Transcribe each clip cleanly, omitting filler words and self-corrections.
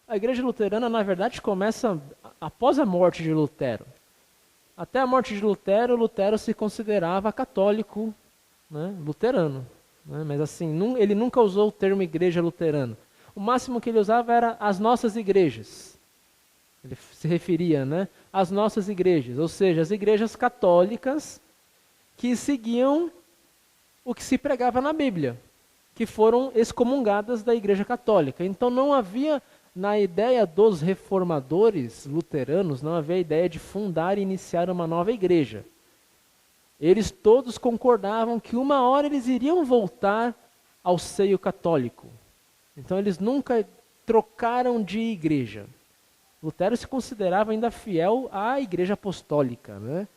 A igreja luterana, na verdade, começa após a morte de Lutero. Até a morte de Lutero, Lutero se considerava católico, né, luterano. Né, mas assim, ele nunca usou o termo igreja luterana. O máximo que ele usava era as nossas igrejas. Ele se referia, né, às nossas igrejas, ou seja, as igrejas católicas que seguiam o que se pregava na Bíblia, que foram excomungadas da Igreja Católica. Então não havia, na ideia dos reformadores luteranos, não havia a ideia de fundar e iniciar uma nova igreja. Eles todos concordavam que uma hora eles iriam voltar ao seio católico. Então eles nunca trocaram de igreja. Lutero se considerava ainda fiel à Igreja Apostólica, né?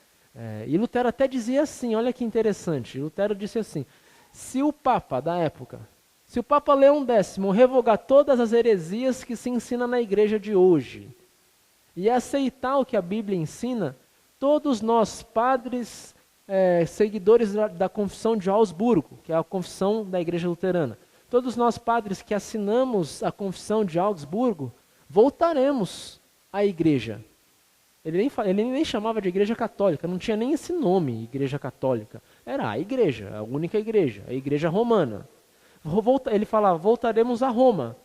E Lutero até dizia assim, olha que interessante, Lutero disse assim, se o Papa da época, se o Papa Leão X revogar todas as heresias que se ensina na igreja de hoje e aceitar o que a Bíblia ensina, todos nós, padres, seguidores da confissão de Augsburgo, que é a confissão da igreja luterana, todos nós padres que assinamos a confissão de Augsburgo, voltaremos à igreja. Ele nem chamava de igreja católica, não tinha nem esse nome, igreja católica. Era a igreja, a única igreja, a igreja romana. Ele falava, voltaremos a Roma.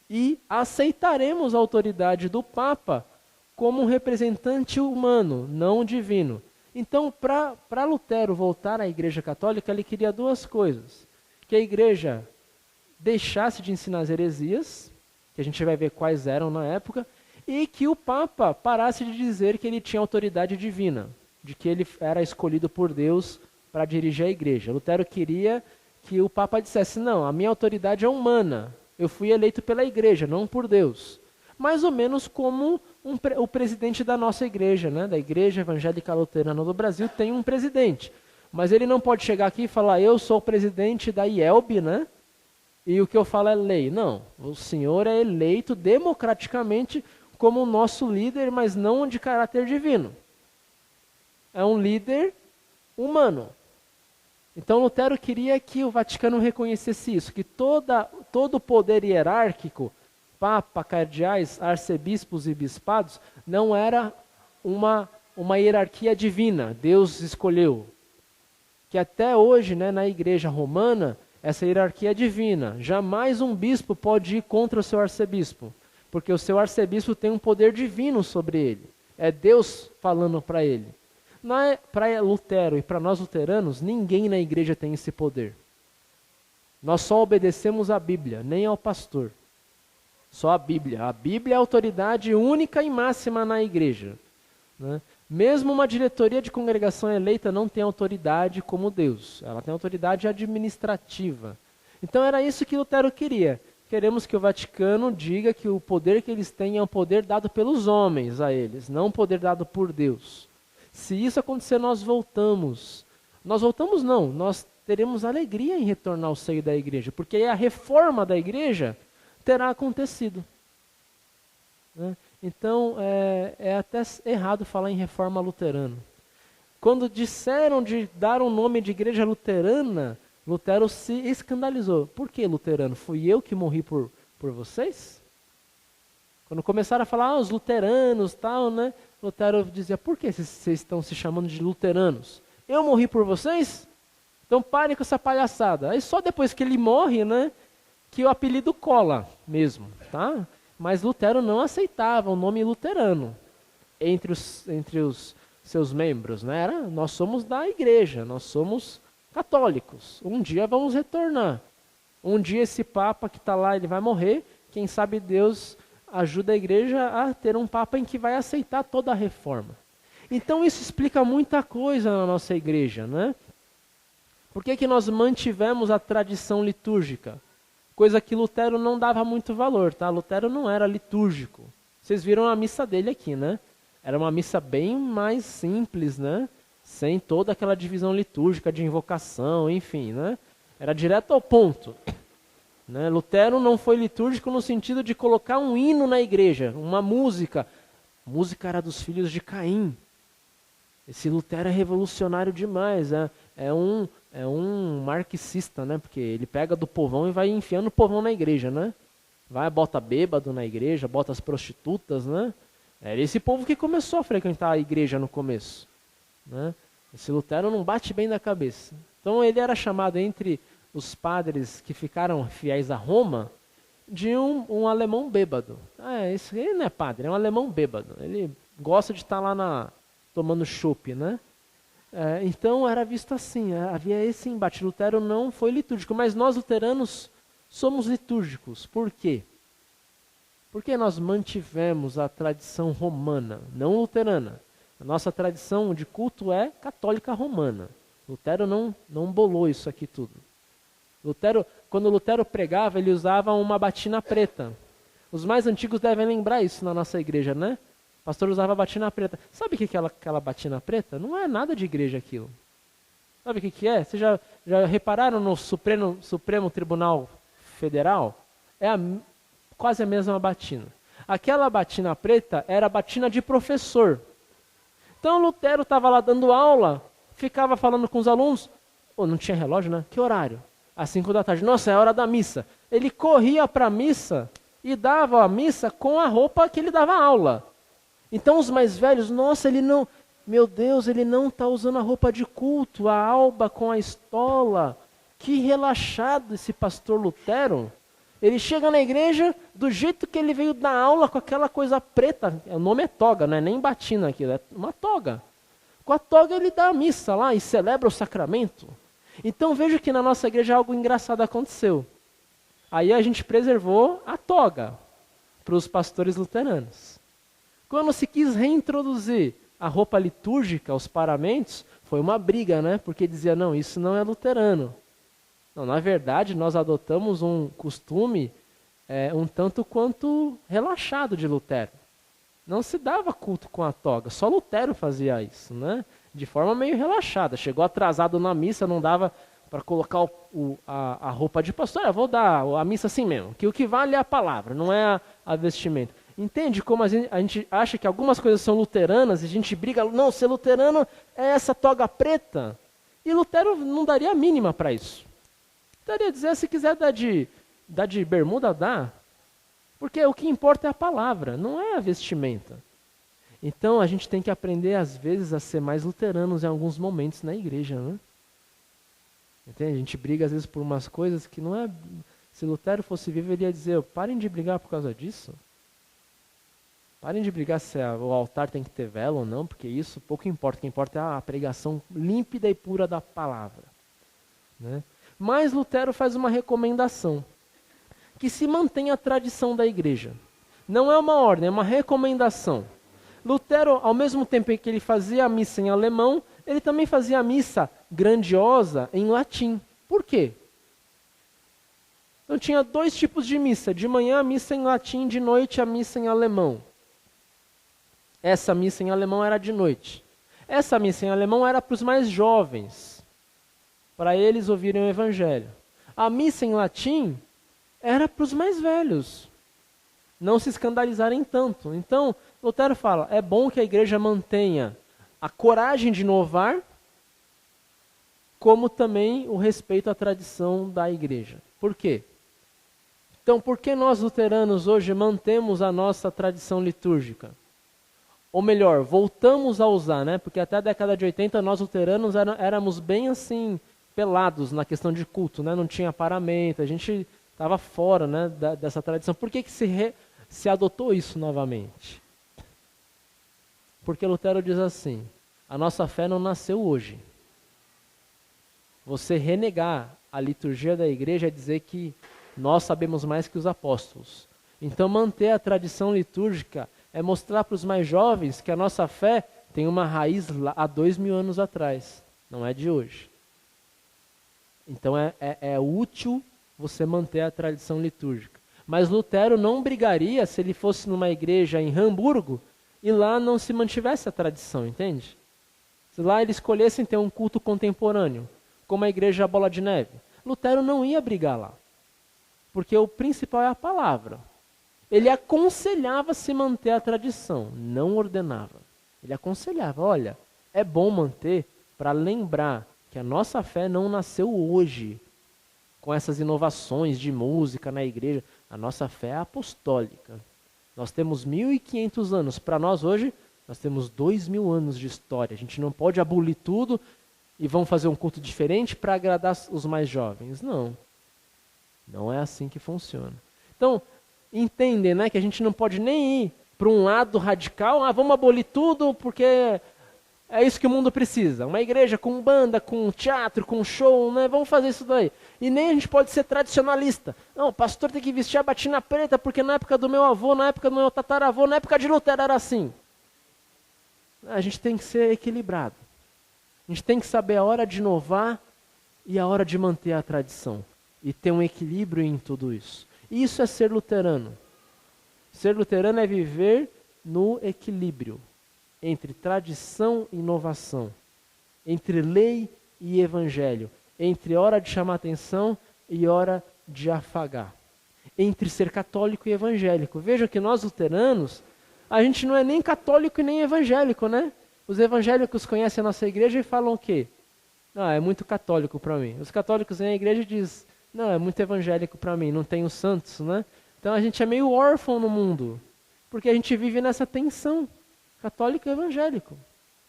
E aceitaremos a autoridade do Papa como um representante humano, não divino. Então, para Lutero voltar à igreja católica, ele queria duas coisas. Que a igreja deixasse de ensinar as heresias, que a gente vai ver quais eram na época, e que o Papa parasse de dizer que ele tinha autoridade divina, de que ele era escolhido por Deus para dirigir a igreja. Lutero queria que o Papa dissesse, não, a minha autoridade é humana, eu fui eleito pela igreja, não por Deus. Mais ou menos como o presidente da nossa igreja, né? Da Igreja Evangélica Luterana do Brasil, tem um presidente. Mas ele não pode chegar aqui e falar, eu sou o presidente da IELB, né? E o que eu falo é lei. Não, o senhor é eleito democraticamente como o nosso líder, mas não de caráter divino. É um líder humano. Então Lutero queria que o Vaticano reconhecesse isso, que todo o poder hierárquico, papa, cardeais, arcebispos e bispados, não era uma hierarquia divina, Deus escolheu. Que até hoje, né, na igreja romana, essa hierarquia é divina. Jamais um bispo pode ir contra o seu arcebispo, porque o seu arcebispo tem um poder divino sobre ele. É Deus falando para ele. Para Lutero e para nós luteranos, ninguém na igreja tem esse poder. Nós só obedecemos à Bíblia, nem ao pastor. Só a Bíblia. A Bíblia é a autoridade única e máxima na igreja. Né? Mesmo uma diretoria de congregação eleita não tem autoridade como Deus. Ela tem autoridade administrativa. Então era isso que Lutero queria. Queremos que o Vaticano diga que o poder que eles têm é um poder dado pelos homens a eles, não um poder dado por Deus. Se isso acontecer, nós voltamos. Nós voltamos não, nós teremos alegria em retornar ao seio da igreja, porque a reforma da igreja terá acontecido. Né? Então, é até errado falar em reforma luterana. Quando disseram de dar um nome de igreja luterana, Lutero se escandalizou. Por que luterano? Fui eu que morri por vocês? Quando começaram a falar, os luteranos, tal, né? Lutero dizia, por que vocês estão se chamando de luteranos? Eu morri por vocês? Então parem com essa palhaçada. Aí só depois que ele morre, né, que o apelido cola mesmo, tá? Mas Lutero não aceitava o nome luterano entre os seus membros, né? Nós somos da igreja, nós somos católicos. Um dia vamos retornar. Um dia esse Papa que está lá, ele vai morrer. Quem sabe Deus ajuda a igreja a ter um Papa em que vai aceitar toda a reforma. Então isso explica muita coisa na nossa igreja, né? Por que nós mantivemos a tradição litúrgica? Coisa que Lutero não dava muito valor, tá? Lutero não era litúrgico. Vocês viram a missa dele aqui, né? Era uma missa bem mais simples, né? Sem toda aquela divisão litúrgica de invocação, enfim, né? Era direto ao ponto. Né? Lutero não foi litúrgico no sentido de colocar um hino na igreja, uma música. A música era dos filhos de Caim. Esse Lutero é revolucionário demais, é um marxista, né? Porque ele pega do povão e vai enfiando o povão na igreja, né? vai, bota bêbado na igreja, bota as prostitutas, né? Era esse povo que começou a frequentar a igreja no começo, né? Esse Lutero não bate bem na cabeça. Então ele era chamado entre os padres que ficaram fiéis a Roma de um alemão bêbado. Ele não é padre, é um alemão bêbado. Ele gosta de estar lá tomando chopp, né? Então era visto assim, havia esse embate. Lutero não foi litúrgico, mas nós luteranos somos litúrgicos. Por quê? Porque nós mantivemos a tradição romana, não luterana. A nossa tradição de culto é católica romana. Lutero não bolou isso aqui tudo. Quando Lutero pregava, ele usava uma batina preta. Os mais antigos devem lembrar isso na nossa igreja, né? O pastor usava batina preta. Sabe o que é aquela batina preta? Não é nada de igreja aquilo. Sabe o que é? Vocês já repararam no Supremo Tribunal Federal? Quase a mesma batina. Aquela batina preta era a batina de professor. Então Lutero estava lá dando aula, ficava falando com os alunos, não tinha relógio, né? Que horário? Às 5 da tarde. Nossa, é hora da missa. Ele corria para a missa e dava a missa com a roupa que ele dava aula. Então os mais velhos, nossa, meu Deus, ele não está usando a roupa de culto, a alba com a estola. Que relaxado esse pastor Lutero. Ele chega na igreja do jeito que ele veio dar aula, com aquela coisa preta. O nome é toga, não é nem batina aquilo, é uma toga. Com a toga ele dá a missa lá e celebra o sacramento. Então veja que na nossa igreja algo engraçado aconteceu. Aí a gente preservou a toga para os pastores luteranos. Quando se quis reintroduzir a roupa litúrgica, os paramentos, foi uma briga, né? Porque dizia, não, isso não é luterano. Não, na verdade, nós adotamos um costume um tanto quanto relaxado de Lutero. Não se dava culto com a toga, só Lutero fazia isso, né? De forma meio relaxada. Chegou atrasado na missa, não dava para colocar a roupa de pastor. Eu vou dar a missa assim mesmo, que o que vale é a palavra, não é a vestimenta. Entende como a gente acha que algumas coisas são luteranas e a gente briga, não, ser luterano é essa toga preta. E Lutero não daria a mínima para isso. Daria dizer, se quiser dar de bermuda, dá. Porque o que importa é a palavra, não é a vestimenta. Então a gente tem que aprender às vezes a ser mais luteranos em alguns momentos na igreja, né? Entende? A gente briga às vezes por umas coisas que não é... Se Lutero fosse vivo, ele ia dizer, parem de brigar por causa disso. Parem de brigar se o altar tem que ter vela ou não, porque isso pouco importa. O que importa é a pregação límpida e pura da palavra, né? Mas Lutero faz uma recomendação, que se mantenha a tradição da igreja. Não é uma ordem, é uma recomendação. Lutero, ao mesmo tempo em que ele fazia a missa em alemão, ele também fazia a missa grandiosa em latim. Por quê? Então tinha 2 tipos de missa. De manhã a missa em latim, de noite a missa em alemão. Essa missa em alemão era de noite. Essa missa em alemão era para os mais jovens, para eles ouvirem o evangelho. A missa em latim era para os mais velhos, não se escandalizarem tanto. Então, Lutero fala, é bom que a igreja mantenha a coragem de inovar, como também o respeito à tradição da igreja. Por quê? Então, por que nós luteranos hoje mantemos a nossa tradição litúrgica? Ou melhor, voltamos a usar, né? Porque até a década de 80 nós luteranos éramos bem assim, pelados na questão de culto, né? Não tinha paramento, a gente estava fora, né, dessa tradição. Por que se adotou isso novamente? Porque Lutero diz assim, a nossa fé não nasceu hoje. Você renegar a liturgia da igreja é dizer que nós sabemos mais que os apóstolos. Então manter a tradição litúrgica é mostrar para os mais jovens que a nossa fé tem uma raiz lá há 2000 anos atrás, não é de hoje. Então é útil você manter a tradição litúrgica. Mas Lutero não brigaria se ele fosse numa igreja em Hamburgo e lá não se mantivesse a tradição, entende? Se lá eles escolhessem ter um culto contemporâneo, como a igreja Bola de Neve, Lutero não ia brigar lá. Porque o principal é a palavra. Ele aconselhava se manter a tradição, não ordenava. Ele aconselhava, olha, é bom manter para lembrar que a nossa fé não nasceu hoje, com essas inovações de música na igreja. A nossa fé é apostólica. Nós temos 1.500 anos. Para nós hoje, nós temos 2.000 anos de história. A gente não pode abolir tudo e vamos fazer um culto diferente para agradar os mais jovens. Não. Não é assim que funciona. Então, entendem, né, que a gente não pode nem ir para um lado radical. Vamos abolir tudo porque é isso que o mundo precisa. Uma igreja com banda, com teatro, com show, né? Vamos fazer isso daí. E nem a gente pode ser tradicionalista. Não, o pastor tem que vestir a batina preta porque na época do meu avô, na época do meu tataravô, na época de Lutero era assim. A gente tem que ser equilibrado. A gente tem que saber a hora de inovar e a hora de manter a tradição. E ter um equilíbrio em tudo isso. Isso é ser luterano. Ser luterano é viver no equilíbrio entre tradição e inovação, entre lei e evangelho, entre hora de chamar atenção e hora de afagar, entre ser católico e evangélico. Veja que nós luteranos, a gente não é nem católico e nem evangélico, né? Os evangélicos conhecem a nossa igreja e falam o quê? Não, é muito católico para mim. Os católicos vêm à igreja e dizem, não, é muito evangélico para mim, não tem os santos, né? Então a gente é meio órfão no mundo, porque a gente vive nessa tensão, católico e evangélico.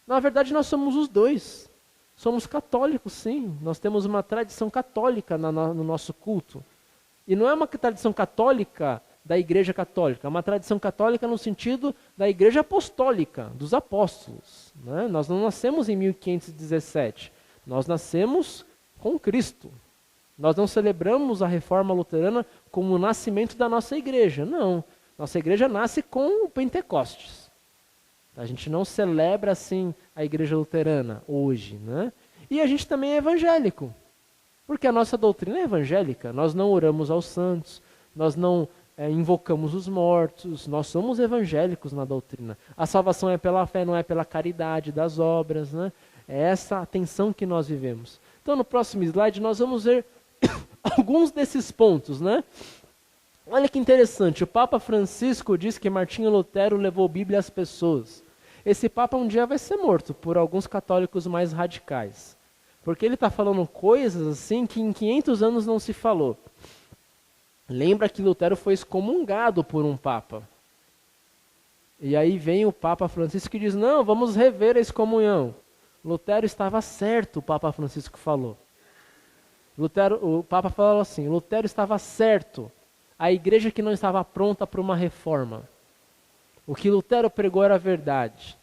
Na verdade nós somos os dois. Somos católicos, sim. Nós temos uma tradição católica no nosso culto. E não é uma tradição católica da igreja católica, é uma tradição católica no sentido da igreja apostólica, dos apóstolos, né? Nós não nascemos em 1517, nós nascemos com Cristo. Nós não celebramos a reforma luterana como o nascimento da nossa igreja, não. Nossa igreja nasce com o Pentecostes. A gente não celebra assim a igreja luterana hoje, né? E a gente também é evangélico, porque a nossa doutrina é evangélica. Nós não oramos aos santos, nós não invocamos os mortos, nós somos evangélicos na doutrina. A salvação é pela fé, não é pela caridade das obras, né? É essa a tensão que nós vivemos. Então no próximo slide nós vamos ver alguns desses pontos, né? Olha que interessante, o Papa Francisco diz que Martinho Lutero levou Bíblia às pessoas. Esse Papa um dia vai ser morto por alguns católicos mais radicais. Porque ele está falando coisas assim que em 500 anos não se falou. Lembra que Lutero foi excomungado por um Papa. E aí vem o Papa Francisco e diz, não, vamos rever a excomunhão. Lutero estava certo, o Papa Francisco falou. O Papa falou assim, Lutero estava certo. A igreja que não estava pronta para uma reforma. O que Lutero pregou era verdade.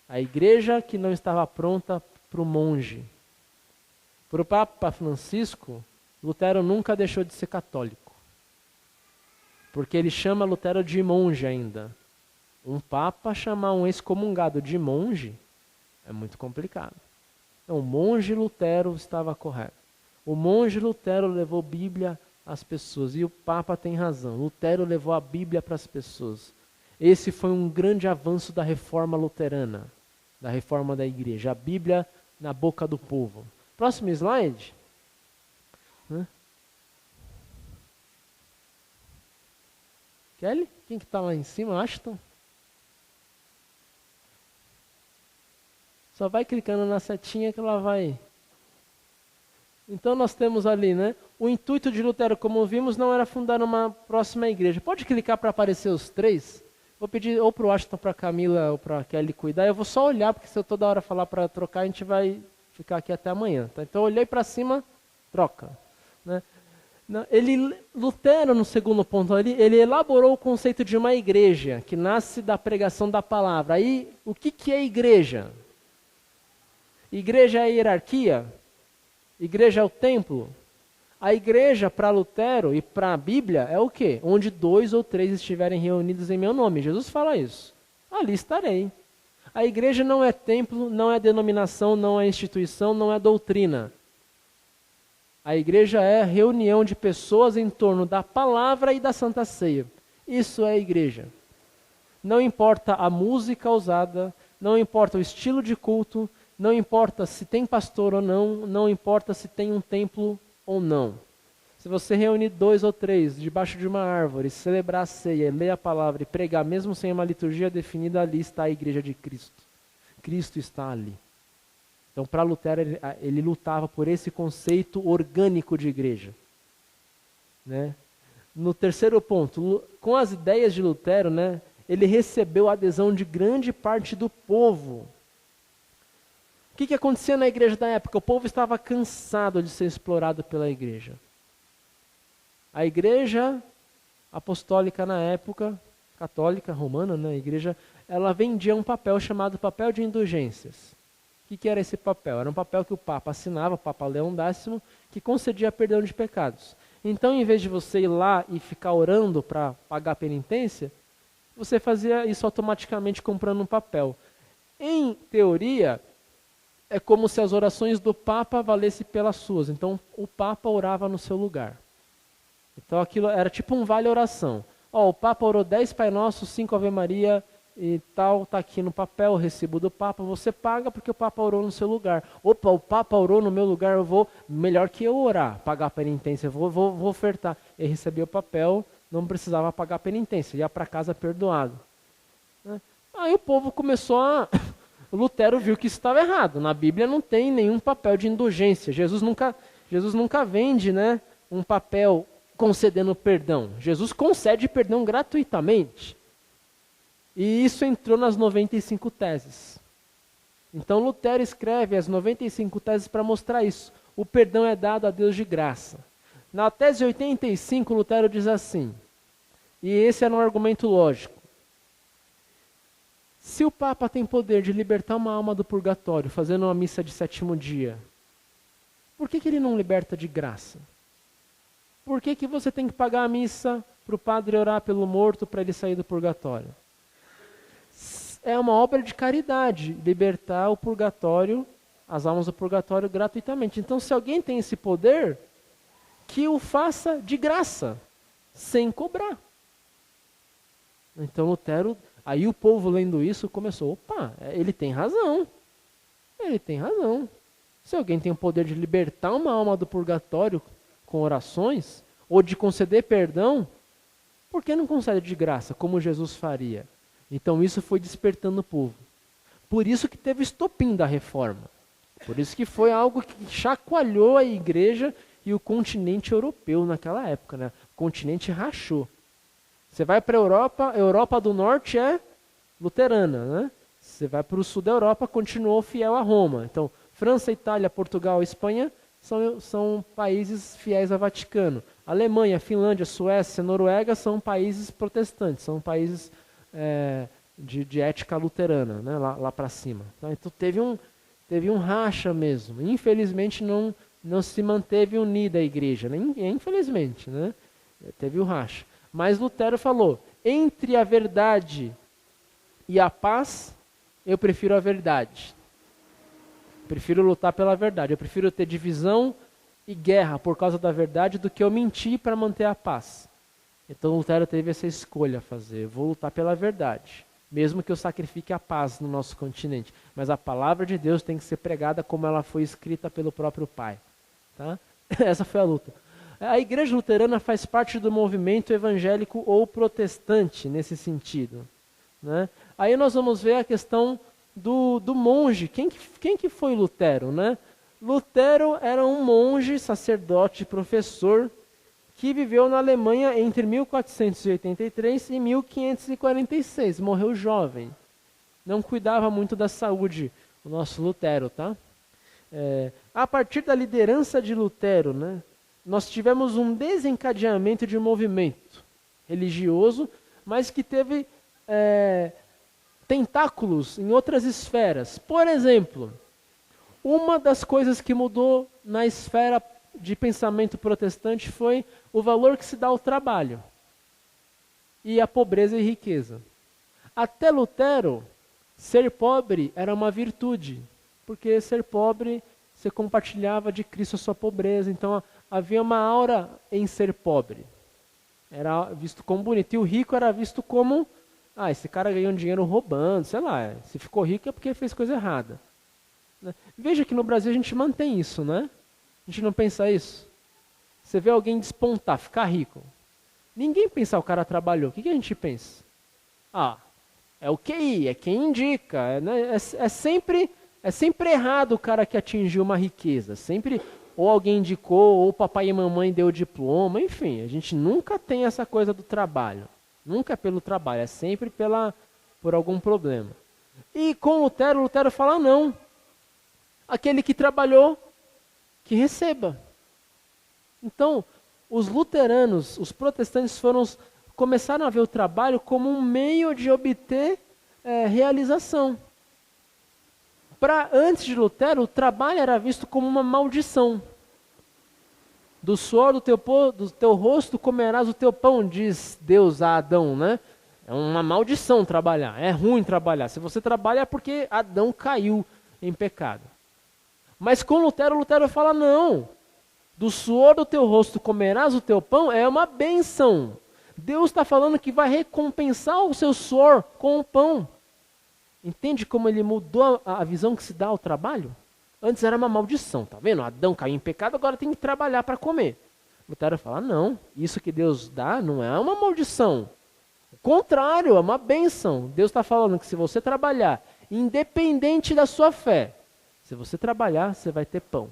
A igreja que não estava pronta para o monge. Para o Papa Francisco, Lutero nunca deixou de ser católico. Porque ele chama Lutero de monge ainda. Um Papa chamar um excomungado de monge é muito complicado. Então, o monge Lutero estava correto. O monge Lutero levou Bíblia às pessoas. E o Papa tem razão. Lutero levou a Bíblia para as pessoas. Esse foi um grande avanço da reforma luterana, da reforma da igreja. A Bíblia na boca do povo. Próximo slide. Kelly? Quem que está lá em cima? Ashton? Só vai clicando na setinha que ela vai. Então nós temos ali, né? O intuito de Lutero, como vimos, não era fundar uma próxima igreja. Pode clicar para aparecer os três? Vou pedir ou para o Ashton, para a Camila ou para a Kelly cuidar. Eu vou só olhar, porque se eu toda hora falar para trocar, a gente vai ficar aqui até amanhã. Tá? Então eu olhei para cima, troca. Né? Lutero, no segundo ponto ali, ele elaborou o conceito de uma igreja, que nasce da pregação da palavra. Aí, o que é igreja? Igreja é a hierarquia? Igreja é o templo? A igreja, para Lutero e para a Bíblia, é o quê? Onde 2 ou 3 estiverem reunidos em meu nome. Jesus fala isso. Ali estarei. A igreja não é templo, não é denominação, não é instituição, não é doutrina. A igreja é reunião de pessoas em torno da palavra e da Santa Ceia. Isso é a igreja. Não importa a música usada, não importa o estilo de culto, não importa se tem pastor ou não, não importa se tem um templo ou não. Se você reunir 2 ou 3 debaixo de uma árvore, celebrar a ceia, ler a palavra e pregar, mesmo sem uma liturgia definida, ali está a igreja de Cristo. Cristo está ali. Então, para Lutero, ele lutava por esse conceito orgânico de igreja. Né? no terceiro ponto, com as ideias de Lutero, né, ele recebeu a adesão de grande parte do povo. O que acontecia na igreja da época? O povo estava cansado de ser explorado pela igreja. A igreja apostólica na época, católica, romana, né, a igreja, ela vendia um papel chamado papel de indulgências. O que era esse papel? Era um papel que o Papa assinava, o Papa Leão X, que concedia perdão de pecados. Então, em vez de você ir lá e ficar orando para pagar a penitência, você fazia isso automaticamente comprando um papel. Em teoria, é como se as orações do Papa valessem pelas suas. Então, o Papa orava no seu lugar. Então, aquilo era tipo um vale-oração. O Papa orou 10 Pai Nosso, 5 Ave Maria e tal, está aqui no papel, o recibo do Papa. Você paga porque o Papa orou no seu lugar. Opa, o Papa orou no meu lugar, eu vou, melhor que eu orar, pagar a penitência, vou ofertar. Ele recebia o papel, não precisava pagar a penitência, ia para casa perdoado. Aí o povo começou a... O Lutero viu que isso estava errado. Na Bíblia não tem nenhum papel de indulgência. Jesus nunca vende, né, um papel concedendo perdão. Jesus concede perdão gratuitamente. E isso entrou nas 95 teses. Então Lutero escreve as 95 teses para mostrar isso. O perdão é dado a Deus de graça. Na tese 85, Lutero diz assim, e esse era um argumento lógico. Se o Papa tem poder de libertar uma alma do purgatório, fazendo uma missa de 7º dia, por que ele não liberta de graça? Por que você tem que pagar a missa para o padre orar pelo morto para ele sair do purgatório? É uma obra de caridade, libertar o purgatório, as almas do purgatório gratuitamente. Então, se alguém tem esse poder, que o faça de graça, sem cobrar. Então, Lutero... Aí o povo lendo isso começou, opa, ele tem razão. Ele tem razão. Se alguém tem o poder de libertar uma alma do purgatório com orações, ou de conceder perdão, por que não concede de graça, como Jesus faria? Então isso foi despertando o povo. Por isso que teve o estopim da reforma. Por isso que foi algo que chacoalhou a igreja e o continente europeu naquela época, né? O continente rachou. Você vai para a Europa do Norte é luterana, né? Você vai para o sul da Europa, continuou fiel a Roma. Então, França, Itália, Portugal, Espanha são países fiéis ao Vaticano. Alemanha, Finlândia, Suécia, Noruega são países protestantes, são países de ética luterana, né? Lá para cima. Então, teve um racha mesmo. Infelizmente, não se manteve unida a igreja, né? Infelizmente, né? Teve o racha. Mas Lutero falou, entre a verdade e a paz, eu prefiro a verdade. Prefiro lutar pela verdade. Eu prefiro ter divisão e guerra por causa da verdade do que eu mentir para manter a paz. Então Lutero teve essa escolha a fazer. Eu vou lutar pela verdade, mesmo que eu sacrifique a paz no nosso continente. Mas a palavra de Deus tem que ser pregada como ela foi escrita pelo próprio Pai. Tá? Essa foi a luta. A igreja luterana faz parte do movimento evangélico ou protestante, nesse sentido. Né? Aí nós vamos ver a questão do monge. Quem que foi Lutero? Né? Lutero era um monge, sacerdote, professor, que viveu na Alemanha entre 1483 e 1546. Morreu jovem. Não cuidava muito da saúde, o nosso Lutero. Tá? A partir da liderança de Lutero, né? Nós tivemos um desencadeamento de um movimento religioso, mas que teve tentáculos em outras esferas. Por exemplo, uma das coisas que mudou na esfera de pensamento protestante foi o valor que se dá ao trabalho e a pobreza e riqueza. Até Lutero, ser pobre era uma virtude, porque ser pobre, você compartilhava de Cristo a sua pobreza, então havia uma aura em ser pobre. Era visto como bonito. E o rico era visto como, esse cara ganhou dinheiro roubando, sei lá, se ficou rico é porque fez coisa errada. Veja que no Brasil a gente mantém isso, né? A gente não pensa isso. Você vê alguém despontar, ficar rico. Ninguém pensa, o cara trabalhou. O que a gente pensa? É o QI, é quem indica. É sempre errado o cara que atingiu uma riqueza. Sempre ou alguém indicou, ou papai e mamãe deu diploma, enfim, a gente nunca tem essa coisa do trabalho. Nunca é pelo trabalho, é sempre por algum problema. E com Lutero fala não. Aquele que trabalhou, que receba. Então, os luteranos, os protestantes começaram a ver o trabalho como um meio de obter realização. Antes de Lutero, o trabalho era visto como uma maldição. Do suor do teu rosto comerás o teu pão, diz Deus a Adão, né? É uma maldição trabalhar, é ruim trabalhar. Se você trabalha é porque Adão caiu em pecado. Mas com Lutero fala não. Do suor do teu rosto comerás o teu pão é uma bênção. Deus está falando que vai recompensar o seu suor com o pão. Entende como ele mudou a visão que se dá ao trabalho? Antes era uma maldição, tá vendo? Adão caiu em pecado, agora tem que trabalhar para comer. Lutero fala, não, isso que Deus dá não é uma maldição. O contrário, é uma bênção. Deus está falando que se você trabalhar, independente da sua fé, se você trabalhar, você vai ter pão.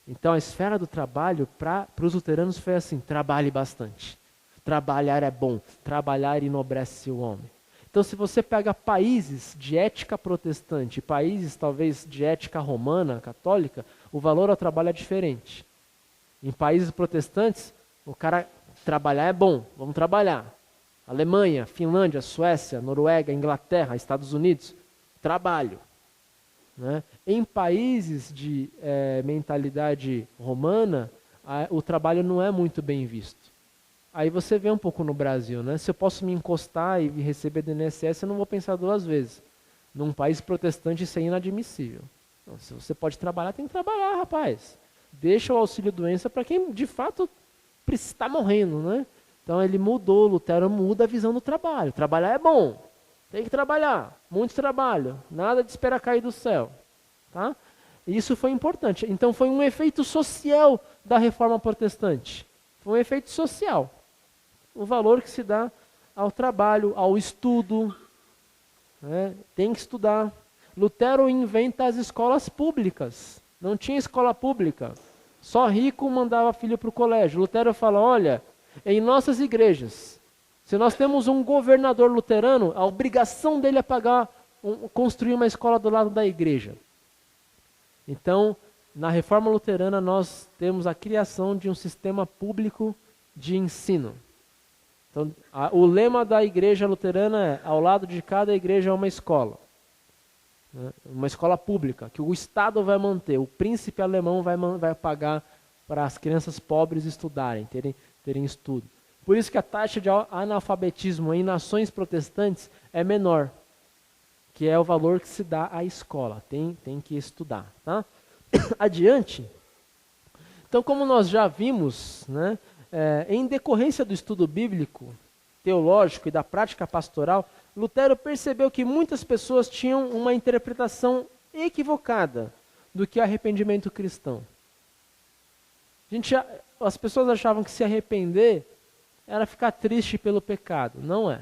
Então a esfera do trabalho para os luteranos foi assim, trabalhe bastante. Trabalhar é bom, trabalhar enobrece o homem. Então se você pega países de ética protestante, países talvez de ética romana, católica, o valor ao trabalho é diferente. Em países protestantes, o cara trabalhar é bom, vamos trabalhar. Alemanha, Finlândia, Suécia, Noruega, Inglaterra, Estados Unidos, trabalho. Né? Em países de mentalidade romana, o trabalho não é muito bem visto. Aí você vê um pouco no Brasil, né? Se eu posso me encostar e receber do INSS, eu não vou pensar duas vezes. Num país protestante isso é inadmissível. Então, se você pode trabalhar, tem que trabalhar, rapaz. Deixa o auxílio-doença para quem de fato está morrendo, né? Então ele mudou, Lutero muda a visão do trabalho. Trabalhar é bom, tem que trabalhar, muito trabalho, nada de esperar cair do céu. Tá? Isso foi importante. Então foi um efeito social da reforma protestante. Foi um efeito social. O valor que se dá ao trabalho, ao estudo. Né? Tem que estudar. Lutero inventa as escolas públicas. Não tinha escola pública. Só rico mandava filho para o colégio. Lutero fala, olha, em nossas igrejas, se nós temos um governador luterano, a obrigação dele é construir uma escola do lado da igreja. Então, na reforma luterana, nós temos a criação de um sistema público de ensino. Então, o lema da igreja luterana é, ao lado de cada igreja é uma escola. Né? Uma escola pública, que o Estado vai manter. O príncipe alemão vai pagar para as crianças pobres estudarem, terem estudo. Por isso que a taxa de analfabetismo em nações protestantes é menor, que é o valor que se dá à escola. Tem que estudar. Tá? Adiante. Então, como nós já vimos, né, em decorrência do estudo bíblico, teológico e da prática pastoral, Lutero percebeu que muitas pessoas tinham uma interpretação equivocada do que é arrependimento cristão. As pessoas achavam que se arrepender era ficar triste pelo pecado. Não é.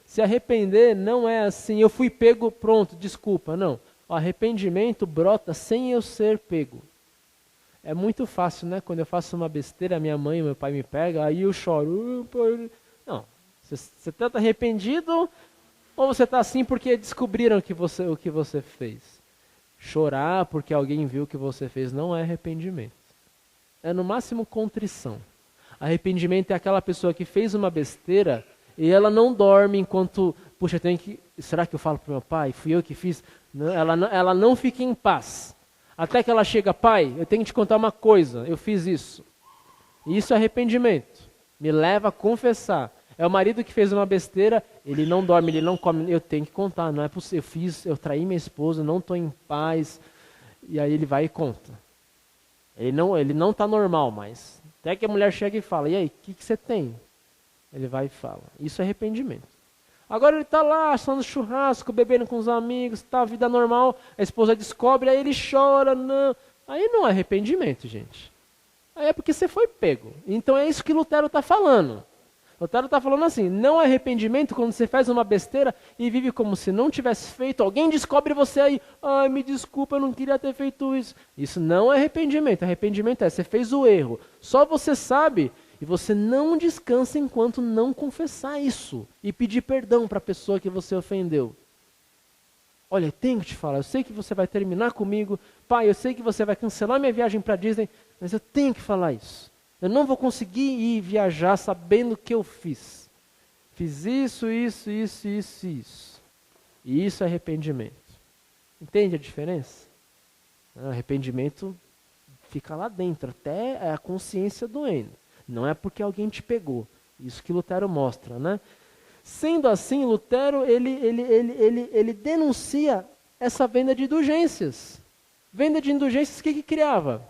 Se arrepender não é assim, eu fui pego, pronto, desculpa. Não. O arrependimento brota sem eu ser pego. É muito fácil, né? Quando eu faço uma besteira, minha mãe e meu pai me pegam, aí eu choro. Não. Você está arrependido ou você está assim porque descobriram o que você fez? Chorar porque alguém viu o que você fez não é arrependimento. É no máximo contrição. Arrependimento é aquela pessoa que fez uma besteira e ela não dorme enquanto, puxa, será que eu falo para o meu pai? Fui eu que fiz? Não, ela não fica em paz. Até que ela chega, pai, eu tenho que te contar uma coisa, eu fiz isso. E isso é arrependimento. Me leva a confessar. É o marido que fez uma besteira, ele não dorme, ele não come, eu tenho que contar, não é possível, eu traí minha esposa, não estou em paz. E aí ele vai e conta. Ele não está normal mais. Até que a mulher chega e fala, e aí, o que você tem? Ele vai e fala. Isso é arrependimento. Agora ele está lá, assando churrasco, bebendo com os amigos, tá, vida normal, a esposa descobre, aí ele chora, não. Aí não é arrependimento, gente. Aí é porque você foi pego. Então é isso que Lutero está falando. Lutero está falando assim, não é arrependimento quando você faz uma besteira e vive como se não tivesse feito, alguém descobre você aí, ai, me desculpa, eu não queria ter feito isso. Isso não é arrependimento, arrependimento é, você fez o erro, só você sabe, e você não descansa enquanto não confessar isso e pedir perdão para a pessoa que você ofendeu. Olha, eu tenho que te falar, eu sei que você vai terminar comigo, pai, eu sei que você vai cancelar minha viagem para Disney, mas eu tenho que falar isso. Eu não vou conseguir ir viajar sabendo o que eu fiz. Fiz isso. E isso é arrependimento. Entende a diferença? O arrependimento fica lá dentro, até a consciência doendo. Não é porque alguém te pegou. Isso que Lutero mostra, né? Sendo assim, Lutero, ele denuncia essa venda de indulgências. Venda de indulgências, o que criava?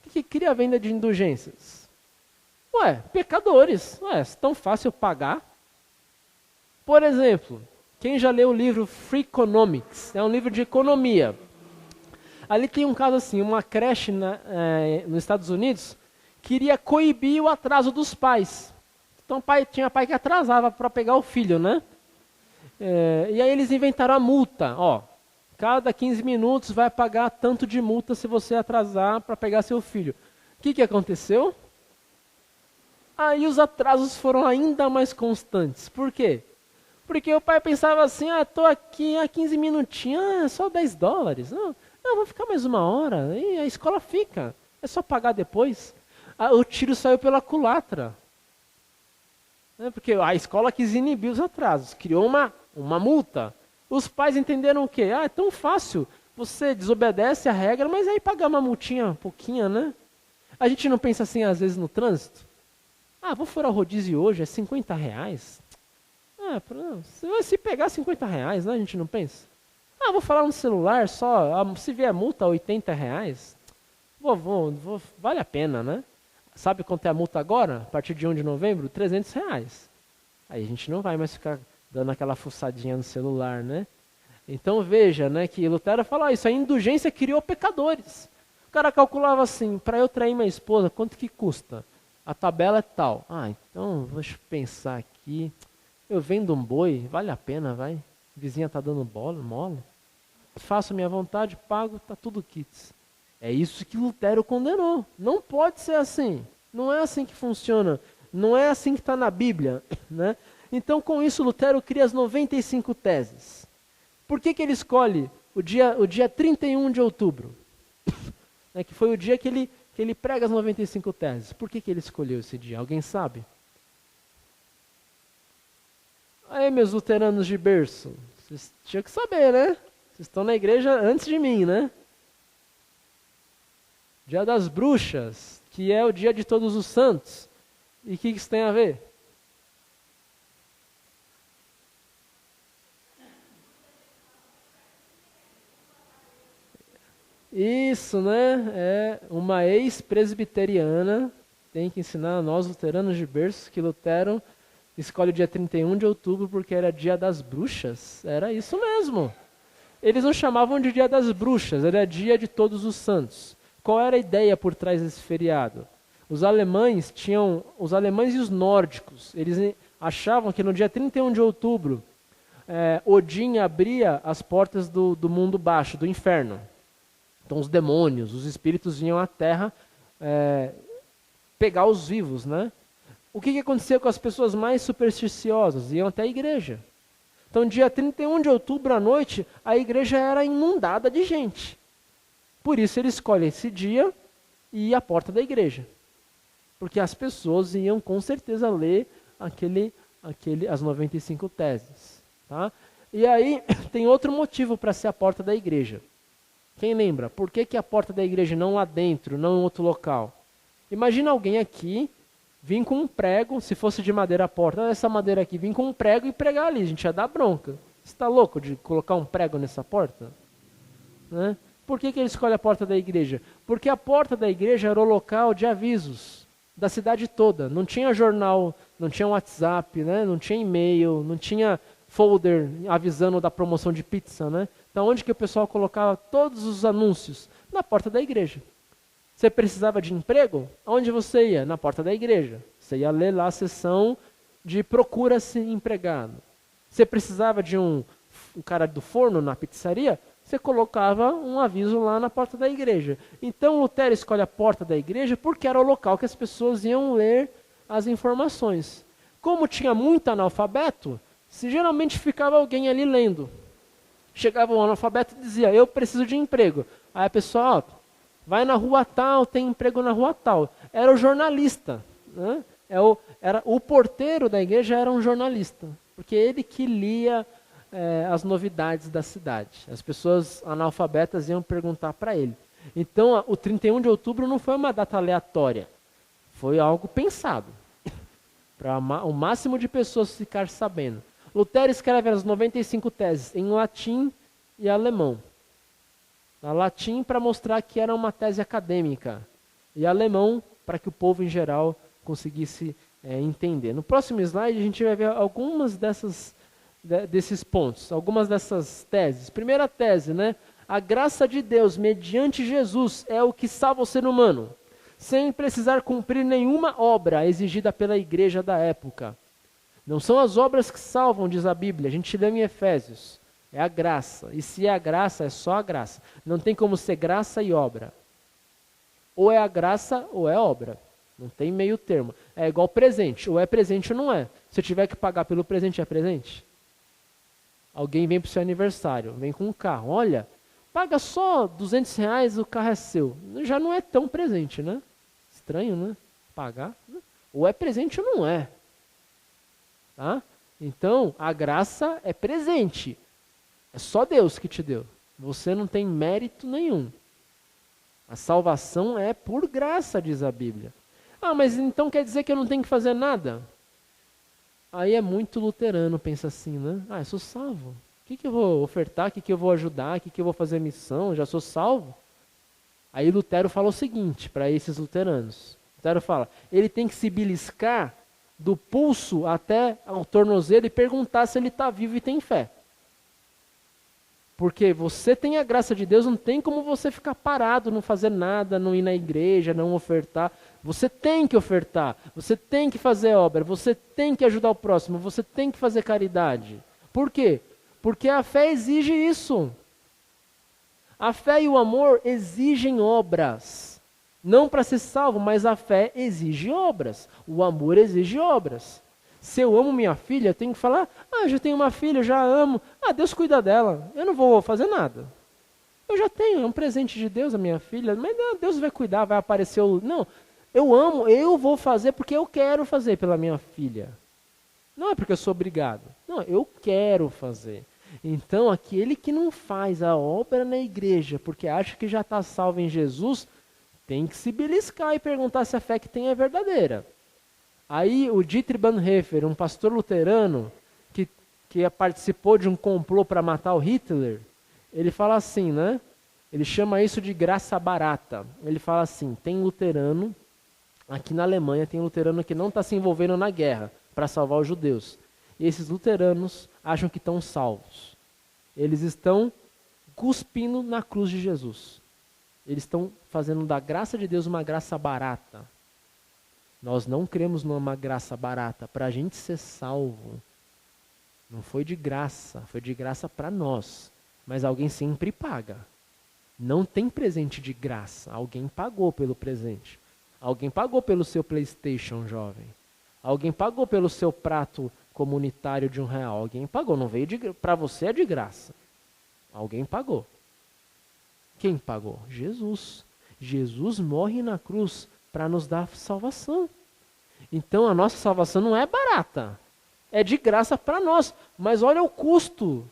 O que cria a venda de indulgências? Ué, pecadores. Ué, é tão fácil pagar. Por exemplo, quem já leu o livro Freakonomics? É um livro de economia. Ali tem um caso assim, uma creche nos Estados Unidos queria coibir o atraso dos pais. Então tinha pai que atrasava para pegar o filho, né? E aí eles inventaram a multa. Ó, cada 15 minutos vai pagar tanto de multa se você atrasar para pegar seu filho. O que aconteceu? Aí os atrasos foram ainda mais constantes. Por quê? Porque o pai pensava assim, estou aqui há 15 minutinhos, é só $10. Não, vou ficar mais 1 hora, e a escola fica. É só pagar depois. O tiro saiu pela culatra. Porque a escola quis inibir os atrasos, criou uma multa. Os pais entenderam o quê? É tão fácil, você desobedece a regra, mas aí pagar uma multinha pouquinha, né? A gente não pensa assim às vezes no trânsito? Vou furar o rodízio hoje, é R$50. Se pegar R$50, né? A gente não pensa. Vou falar no celular só, se vier multa R$80, vale a pena, né? Sabe quanto é a multa agora? A partir de 1 de novembro? R$300. Aí a gente não vai mais ficar dando aquela fuçadinha no celular, né? Então veja, né, que Lutero fala isso, a indulgência criou pecadores. O cara calculava assim, para eu trair minha esposa, quanto que custa? A tabela é tal. Então, deixa eu pensar aqui, eu vendo um boi, vale a pena, vai? A vizinha tá dando mola. Faço minha vontade, pago, tá tudo kits. É isso que Lutero condenou. Não pode ser assim. Não é assim que funciona. Não é assim que está na Bíblia, né? Então, com isso, Lutero cria as 95 teses. Por que ele escolhe o dia 31 de outubro? Que foi o dia que ele prega as 95 teses. Por que ele escolheu esse dia? Alguém sabe? Aí, meus luteranos de berço, vocês tinham que saber, né? Vocês estão na igreja antes de mim, né? Dia das bruxas, que é o dia de todos os santos. E o que isso tem a ver? Isso, né? É uma ex-presbiteriana tem que ensinar a nós, luteranos de berço, que Lutero escolhe o dia 31 de outubro porque era dia das bruxas. Era isso mesmo. Eles não chamavam de dia das bruxas, era dia de todos os santos. Qual era a ideia por trás desse feriado? Os alemães e os nórdicos, eles achavam que no dia 31 de outubro, Odin abria as portas do mundo baixo, do inferno. Então os demônios, os espíritos vinham à terra pegar os vivos, né? O que acontecia com as pessoas mais supersticiosas? Iam até a igreja. Então dia 31 de outubro à noite, a igreja era inundada de gente. Por isso ele escolhe esse dia e ir à porta da igreja. Porque as pessoas iam com certeza ler as 95 teses. Tá? E aí tem outro motivo para ser a porta da igreja. Quem lembra? Por que a porta da igreja não lá dentro, não em outro local? Imagina alguém aqui vir com um prego, se fosse de madeira a porta, essa madeira aqui, vir com um prego e pregar ali, a gente ia dar bronca. Você está louco de colocar um prego nessa porta? Né? Por que ele escolhe a porta da igreja? Porque a porta da igreja era o local de avisos da cidade toda. Não tinha jornal, não tinha WhatsApp, né? Não tinha e-mail, não tinha folder avisando da promoção de pizza, né? Então onde que o pessoal colocava todos os anúncios? Na porta da igreja. Você precisava de emprego? Onde você ia? Na porta da igreja. Você ia ler lá a seção de procura-se empregado. Você precisava de um cara do forno na pizzaria, você colocava um aviso lá na porta da igreja. Então Lutero escolhe a porta da igreja porque era o local que as pessoas iam ler as informações. Como tinha muito analfabeto, geralmente ficava alguém ali lendo. Chegava um analfabeto e dizia, eu preciso de emprego. Aí a pessoa, ó, vai na rua tal, tem emprego na rua tal. Era o jornalista, né? O porteiro da igreja era um jornalista, porque ele que lia as novidades da cidade. As pessoas analfabetas iam perguntar para ele. Então, o 31 de outubro não foi uma data aleatória, foi algo pensado, para o máximo de pessoas ficar sabendo. Lutero escreve as 95 teses em latim e alemão. Na latim para mostrar que era uma tese acadêmica, e alemão para que o povo em geral conseguisse entender. No próximo slide a gente vai ver algumas desses pontos, algumas dessas teses. Primeira tese, né? A graça de Deus mediante Jesus é o que salva o ser humano, sem precisar cumprir nenhuma obra exigida pela igreja da época. Não são as obras que salvam, diz a Bíblia, a gente lê em Efésios. É a graça. E se é a graça, é só a graça. Não tem como ser graça e obra. Ou é a graça ou é obra. Não tem meio termo. É igual presente. Ou é presente ou não é. Se eu tiver que pagar pelo presente, é presente? Alguém vem para o seu aniversário, vem com um carro. Olha, paga só R$200, o carro é seu. Já não é tão presente, né? Estranho, né? Pagar. Ou é presente ou não é. Tá? Então, a graça é presente. É só Deus que te deu. Você não tem mérito nenhum. A salvação é por graça, diz a Bíblia. Ah, mas então quer dizer que eu não tenho que fazer nada? Aí é muito luterano, pensa assim, né? Ah, eu sou salvo. O que eu vou ofertar? O que eu vou ajudar? O que eu vou fazer missão? Já sou salvo? Aí Lutero fala o seguinte para esses luteranos. Lutero fala, ele tem que se beliscar do pulso até ao tornozelo e perguntar se ele está vivo e tem fé. Porque você tem a graça de Deus, não tem como você ficar parado, não fazer nada, não ir na igreja, não ofertar. Você tem que ofertar, você tem que fazer obra, você tem que ajudar o próximo, você tem que fazer caridade. Por quê? Porque a fé exige isso. A fé e o amor exigem obras. Não para ser salvo, mas a fé exige obras. O amor exige obras. Se eu amo minha filha, eu tenho que falar, eu já tenho uma filha, eu já amo. Deus cuida dela, eu não vou fazer nada. Eu já tenho, é um presente de Deus a minha filha, mas Deus vai cuidar, vai aparecer. Não, eu amo, eu vou fazer porque eu quero fazer pela minha filha. Não é porque eu sou obrigado. Não, eu quero fazer. Então, aquele que não faz a obra na igreja, porque acha que já está salvo em Jesus, tem que se beliscar e perguntar se a fé que tem é verdadeira. Aí o Dietrich Bonhoeffer, um pastor luterano, que participou de um complô para matar o Hitler, ele fala assim, né? Ele chama isso de graça barata. Ele fala assim, tem luterano, aqui na Alemanha tem luterano que não está se envolvendo na guerra para salvar os judeus. E esses luteranos acham que estão salvos. Eles estão cuspindo na cruz de Jesus. Eles estão fazendo da graça de Deus uma graça barata. Nós não cremos numa graça barata. Para a gente ser salvo, não foi de graça, foi de graça para nós. Mas alguém sempre paga. Não tem presente de graça. Alguém pagou pelo presente. Alguém pagou pelo seu PlayStation, jovem. Alguém pagou pelo seu prato comunitário de R$1. Alguém pagou, não veio para você é de graça. Alguém pagou. Quem pagou? Jesus. Jesus morre na cruz para nos dar salvação. Então a nossa salvação não é barata. É de graça para nós. Mas olha o custo.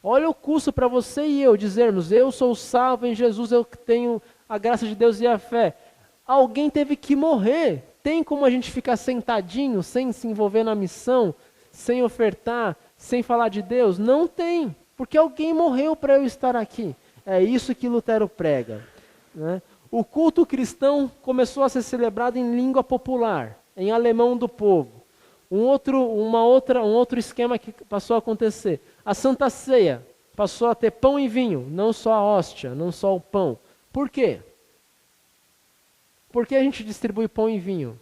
Olha o custo para você e eu dizermos, eu sou salvo em Jesus, eu tenho a graça de Deus e a fé. Alguém teve que morrer. Tem como a gente ficar sentadinho, sem se envolver na missão, sem ofertar, sem falar de Deus? Não tem, porque alguém morreu para eu estar aqui. É isso que Lutero prega, né? O culto cristão começou a ser celebrado em língua popular, em alemão do povo. Um outro esquema que passou a acontecer. A Santa Ceia passou a ter pão e vinho, não só a hóstia, não só o pão. Por quê? Por que a gente distribui pão e vinho?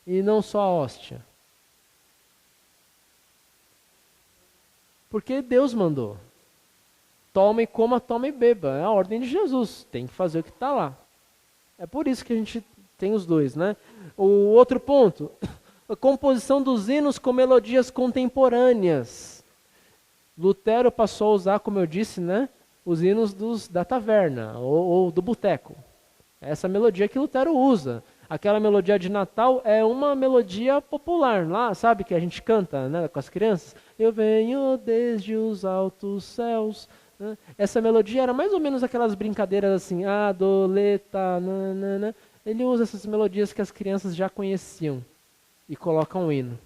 e não só a hóstia? Porque Deus mandou. Toma e coma, toma e beba. É a ordem de Jesus. Tem que fazer o que está lá. É por isso que a gente tem os dois, né? O outro ponto, a composição dos hinos com melodias contemporâneas. Lutero passou a usar, como eu disse, né, os hinos da taverna ou do boteco. Essa melodia que Lutero usa. Aquela melodia de Natal é uma melodia popular lá, sabe, que a gente canta, né, com as crianças. Eu venho desde os altos céus. Né? Essa melodia era mais ou menos aquelas brincadeiras assim, adoleta, nanana. Ele usa essas melodias que as crianças já conheciam e coloca um hino.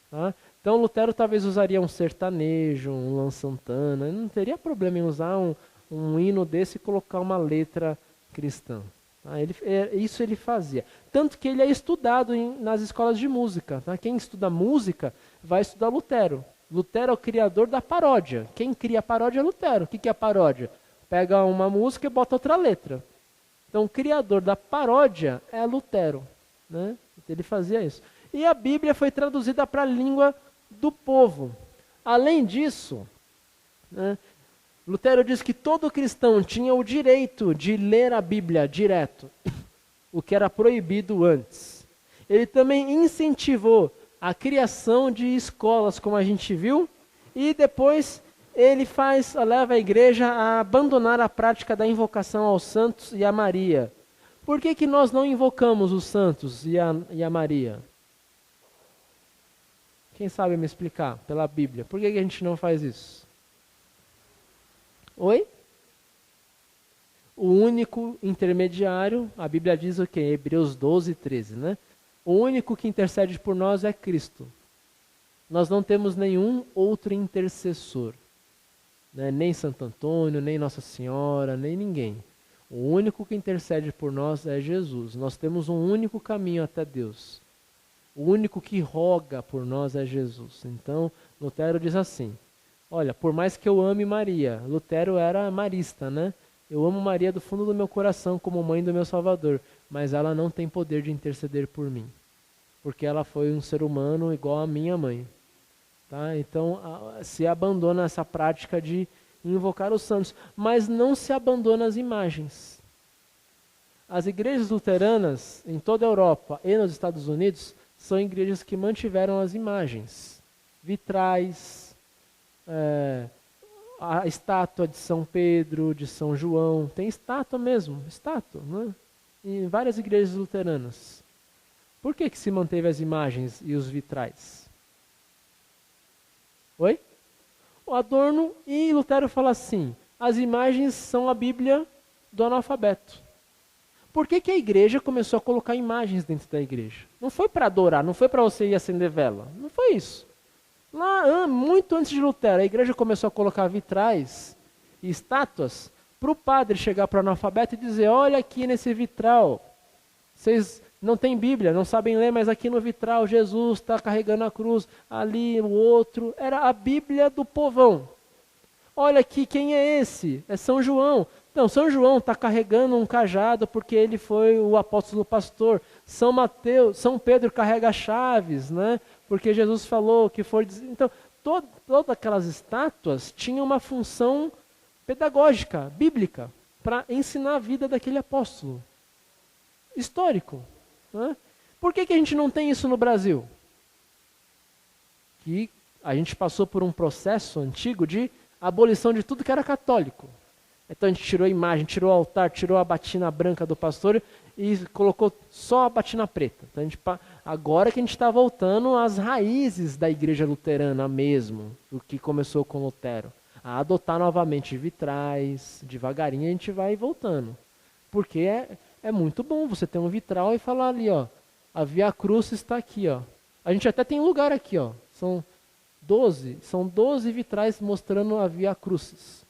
Tá? Então Lutero talvez usaria um sertanejo, um Luan Santana, não teria problema em usar um hino desse e colocar uma letra cristã. Tá? Isso ele fazia. Tanto que ele é estudado nas escolas de música. Tá? Quem estuda música vai estudar Lutero. Lutero é o criador da paródia. Quem cria a paródia é Lutero. O que é a paródia? Pega uma música e bota outra letra. Então o criador da paródia é Lutero. Né? Ele fazia isso. E a Bíblia foi traduzida para a língua do povo. Além disso, né, Lutero diz que todo cristão tinha o direito de ler a Bíblia direto, o que era proibido antes. Ele também incentivou a criação de escolas, como a gente viu, e depois ele leva a igreja a abandonar a prática da invocação aos santos e a Maria. Por que nós não invocamos os santos e a Maria? Quem sabe me explicar pela Bíblia? Por que a gente não faz isso? Oi? O único intermediário, a Bíblia diz o quê? Hebreus 12, 13, né? O único que intercede por nós é Cristo. Nós não temos nenhum outro intercessor. Né? Nem Santo Antônio, nem Nossa Senhora, nem ninguém. O único que intercede por nós é Jesus. Nós temos um único caminho até Deus. O único que roga por nós é Jesus. Então, Lutero diz assim, olha, por mais que eu ame Maria, Lutero era marista, né? Eu amo Maria do fundo do meu coração como mãe do meu Salvador, mas ela não tem poder de interceder por mim, porque ela foi um ser humano igual a minha mãe. Tá? Então, se abandona essa prática de invocar os santos, mas não se abandona as imagens. As igrejas luteranas em toda a Europa e nos Estados Unidos são igrejas que mantiveram as imagens, vitrais, a estátua de São Pedro, de São João, tem estátua mesmo, né? Em várias igrejas luteranas. Por que se manteve as imagens e os vitrais? Oi? O Adorno e Lutero fala assim, as imagens são a Bíblia do analfabeto. Por que a igreja começou a colocar imagens dentro da igreja? Não foi para adorar, não foi para você ir acender vela. Não foi isso. Lá, muito antes de Lutero, a igreja começou a colocar vitrais e estátuas para o padre chegar para o analfabeto e dizer, olha aqui nesse vitral, vocês não têm Bíblia, não sabem ler, mas aqui no vitral Jesus está carregando a cruz, ali o outro. Era a Bíblia do povão. Olha aqui, quem é esse? É São João. Não, São João está carregando um cajado porque ele foi o apóstolo pastor. São Pedro carrega chaves, né? Porque Jesus falou que for... Então, todas aquelas estátuas tinham uma função pedagógica, bíblica, para ensinar a vida daquele apóstolo. Histórico. Né? Por que a gente não tem isso no Brasil? Que a gente passou por um processo antigo de abolição de tudo que era católico. Então a gente tirou a imagem, tirou o altar, tirou a batina branca do pastor e colocou só a batina preta. Então agora que a gente está voltando às raízes da igreja luterana mesmo, o que começou com Lutero, a adotar novamente vitrais, devagarinho a gente vai voltando. Porque é muito bom você ter um vitral e falar ali, ó, a Via Cruz está aqui, ó. A gente até tem lugar aqui, ó. São 12 vitrais mostrando a Via Crucis.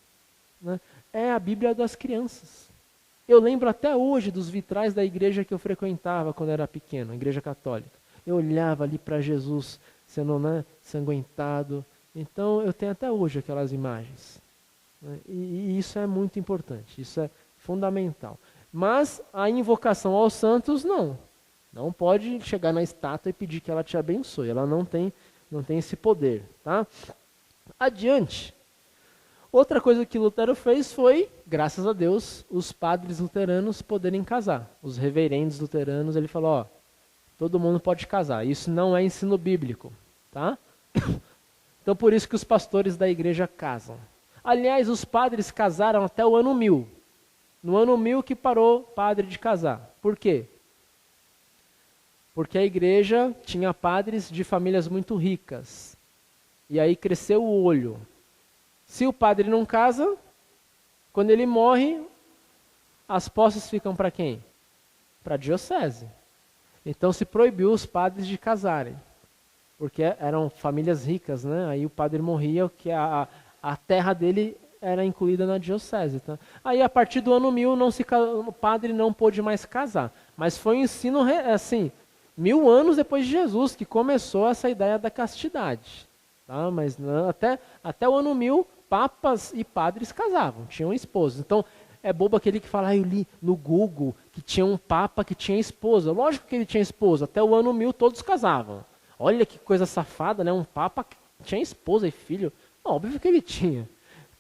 Né? É a Bíblia das crianças. Eu lembro até hoje dos vitrais da igreja que eu frequentava quando era pequeno, a igreja católica. Eu olhava ali para Jesus sendo, né, sanguentado. Então eu tenho até hoje aquelas imagens. Né? E isso é muito importante, isso é fundamental. Mas a invocação aos santos, não. Não pode chegar na estátua e pedir que ela te abençoe. Ela não tem esse poder, tá? Adiante. Outra coisa que Lutero fez foi, graças a Deus, os padres luteranos poderem casar. Os reverendos luteranos, ele falou, ó, todo mundo pode casar. Isso não é ensino bíblico, tá? Então por isso que os pastores da igreja casam. Aliás, os padres casaram até o ano 1000. No ano 1000 que parou padre de casar. Por quê? Porque a igreja tinha padres de famílias muito ricas. E aí cresceu o olho. Se o padre não casa, quando ele morre, as posses ficam para quem? Para a diocese. Então se proibiu os padres de casarem. Porque eram famílias ricas, né? Aí o padre morria, que a terra dele era incluída na diocese. Tá? Aí a partir do ano 1000 o padre não pôde mais casar. Mas foi um ensino, assim, 1000 anos depois de Jesus, que começou essa ideia da castidade. Tá? Mas não, até o ano 1000, papas e padres casavam, tinham esposas. Então, é bobo aquele que fala, eu li no Google que tinha um papa que tinha esposa. Lógico que ele tinha esposa, até o ano 1000 todos casavam. Olha que coisa safada, né? Um papa que tinha esposa e filho. Óbvio que ele tinha.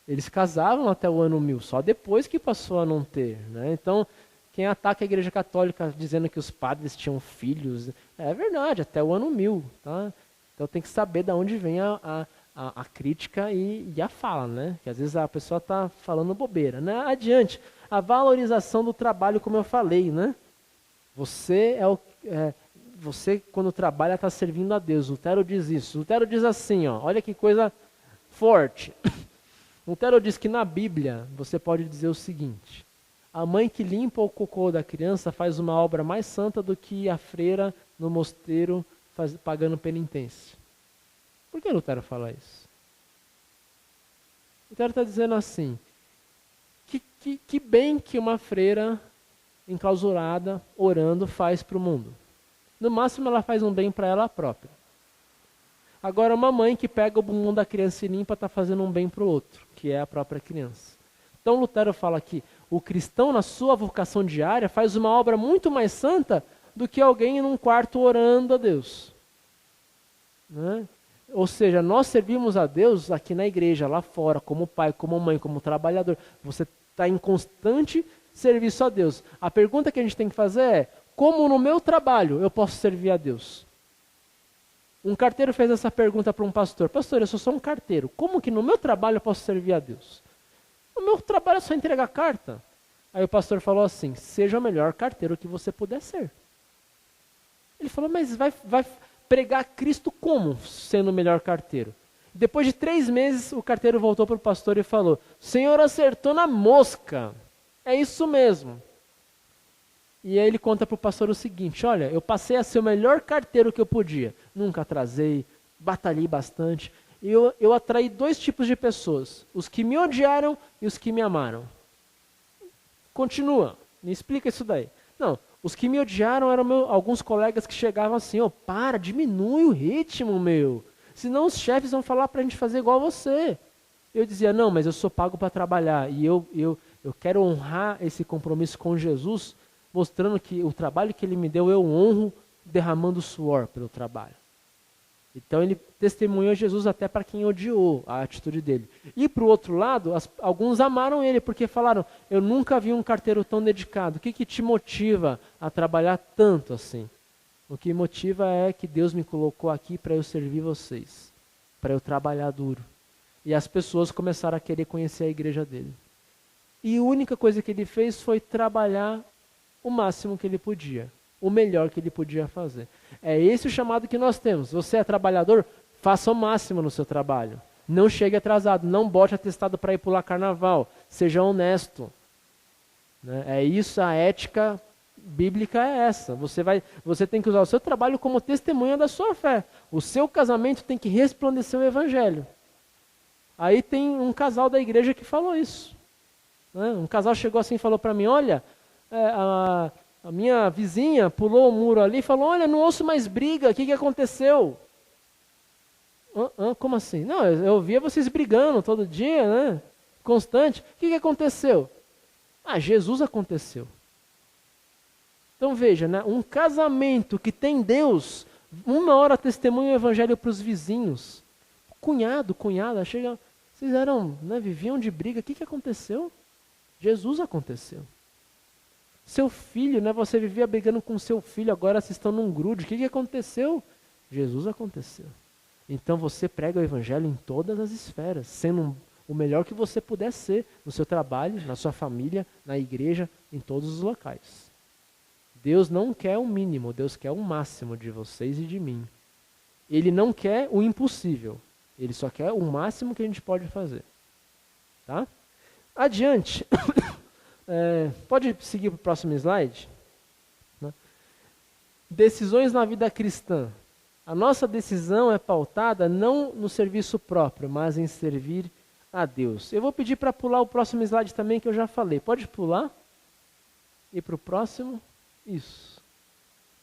Eles casavam até o ano 1000, só depois que passou a não ter. Né? Então, quem ataca a Igreja Católica dizendo que os padres tinham filhos, é verdade, até o ano 1000. Tá? Então tem que saber de onde vem a crítica e a fala, né? Que às vezes a pessoa está falando bobeira. Né? Adiante, a valorização do trabalho, como eu falei, né? Você quando trabalha está servindo a Deus. Lutero diz isso. Lutero diz assim, ó, olha que coisa forte. Lutero diz que na Bíblia você pode dizer o seguinte: a mãe que limpa o cocô da criança faz uma obra mais santa do que a freira no mosteiro pagando penitência. Por que Lutero fala isso? Lutero está dizendo assim, que bem que uma freira enclausurada, orando, faz para o mundo. No máximo ela faz um bem para ela própria. Agora uma mãe que pega o bumbum da criança e limpa está fazendo um bem para o outro, que é a própria criança. Então Lutero fala que o cristão na sua vocação diária faz uma obra muito mais santa do que alguém num quarto orando a Deus. Né? Ou seja, nós servimos a Deus aqui na igreja, lá fora, como pai, como mãe, como trabalhador. Você está em constante serviço a Deus. A pergunta que a gente tem que fazer é, como no meu trabalho eu posso servir a Deus? Um carteiro fez essa pergunta para um pastor. Pastor, eu sou só um carteiro. Como que no meu trabalho eu posso servir a Deus? O meu trabalho é só entregar carta. Aí o pastor falou assim, seja o melhor carteiro que você puder ser. Ele falou, mas vai pregar Cristo como sendo o melhor carteiro? Depois de 3 meses, o carteiro voltou para o pastor e falou, o senhor acertou na mosca. É isso mesmo. E aí ele conta para o pastor o seguinte, olha, eu passei a ser o melhor carteiro que eu podia. Nunca atrasei, batalhei bastante. E eu atraí 2 tipos de pessoas, os que me odiaram e os que me amaram. Continua, me explica isso daí. Não, os que me odiaram eram alguns colegas que chegavam assim, diminui o ritmo, meu. Senão os chefes vão falar para a gente fazer igual a você. Eu dizia, não, mas eu sou pago para trabalhar e eu quero honrar esse compromisso com Jesus, mostrando que o trabalho que ele me deu eu honro derramando suor pelo trabalho. Então ele testemunhou Jesus até para quem odiou a atitude dele. E para o outro lado, alguns amaram ele porque falaram, eu nunca vi um carteiro tão dedicado. O que te motiva a trabalhar tanto assim? O que me motiva é que Deus me colocou aqui para eu servir vocês, para eu trabalhar duro. E as pessoas começaram a querer conhecer a igreja dele. E a única coisa que ele fez foi trabalhar o máximo que ele podia. O melhor que ele podia fazer. É esse o chamado que nós temos. Você é trabalhador? Faça o máximo no seu trabalho. Não chegue atrasado. Não bote atestado para ir pular carnaval. Seja honesto. Né? É isso, a ética bíblica é essa. Você tem que usar o seu trabalho como testemunha da sua fé. O seu casamento tem que resplandecer o evangelho. Aí tem um casal da igreja que falou isso. Né? Um casal chegou assim e falou para mim, olha, a minha vizinha pulou o muro ali e falou, olha, não ouço mais briga, o que aconteceu? Como assim? Não, eu via vocês brigando todo dia, né? Constante. O que aconteceu? Jesus aconteceu. Então veja, né? Um casamento que tem Deus, uma hora testemunha o evangelho para os vizinhos. Cunhado, cunhada, chega, vocês eram, né, viviam de briga, o que aconteceu? Jesus aconteceu. Seu filho, né, você vivia brigando com seu filho, agora vocês estão num grude, o que aconteceu? Jesus aconteceu. Então você prega o evangelho em todas as esferas, sendo o melhor que você puder ser, no seu trabalho, na sua família, na igreja, em todos os locais. Deus não quer o mínimo, Deus quer o máximo de vocês e de mim. Ele não quer o impossível, ele só quer o máximo que a gente pode fazer. Tá? Adiante, pode seguir para o próximo slide? Né? Decisões na vida cristã. A nossa decisão é pautada não no serviço próprio, mas em servir a Deus. Eu vou pedir para pular o próximo slide também, que eu já falei. Pode pular? E para o próximo? Isso.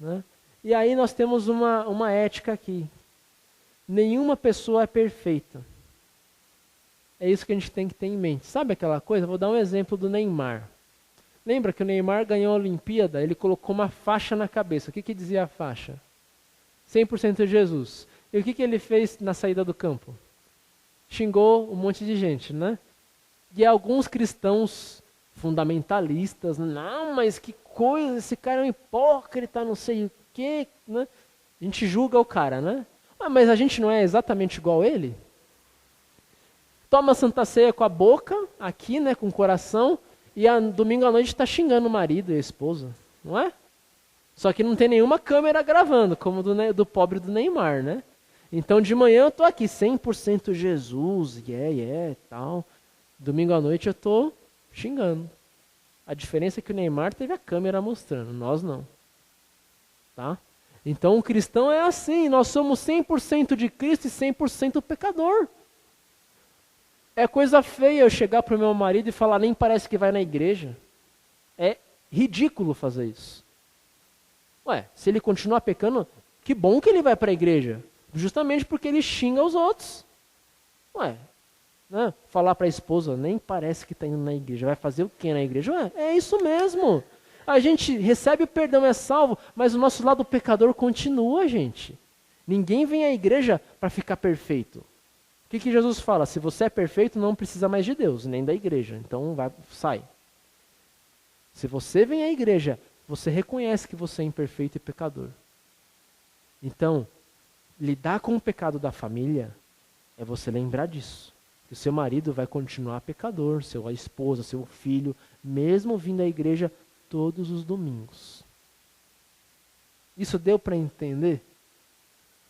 Né? E aí nós temos uma ética aqui. Nenhuma pessoa é perfeita. É isso que a gente tem que ter em mente. Sabe aquela coisa? Vou dar um exemplo do Neymar. Lembra que o Neymar ganhou a Olimpíada? Ele colocou uma faixa na cabeça. O que dizia a faixa? 100% Jesus. E o que ele fez na saída do campo? Xingou um monte de gente, né? E alguns cristãos fundamentalistas, não, mas que coisa, esse cara é um hipócrita, não sei o quê, né? A gente julga o cara, né? Mas a gente não é exatamente igual a ele? Toma Santa Ceia com a boca, aqui, né, com o coração, e domingo à noite está xingando o marido e a esposa, não é? Só que não tem nenhuma câmera gravando, como do pobre do Neymar, né? Então de manhã eu tô aqui, 100% Jesus, tal. Domingo à noite eu tô xingando. A diferença é que o Neymar teve a câmera mostrando, nós não. Tá? Então o cristão é assim, nós somos 100% de Cristo e 100% pecador. É coisa feia eu chegar pro meu marido e falar, nem parece que vai na igreja. É ridículo fazer isso. Ué, se ele continuar pecando, que bom que ele vai para a igreja. Justamente porque ele xinga os outros. Ué, né? Falar para a esposa, nem parece que está indo na igreja. Vai fazer o que na igreja? Ué, é isso mesmo. A gente recebe o perdão, é salvo, mas o nosso lado pecador continua, gente. Ninguém vem à igreja para ficar perfeito. O que Jesus fala? Se você é perfeito, não precisa mais de Deus, nem da igreja. Então sai. Se você vem à igreja, você reconhece que você é imperfeito e pecador. Então, lidar com o pecado da família é você lembrar disso. Que o seu marido vai continuar pecador, sua esposa, seu filho, mesmo vindo à igreja todos os domingos. Isso deu para entender?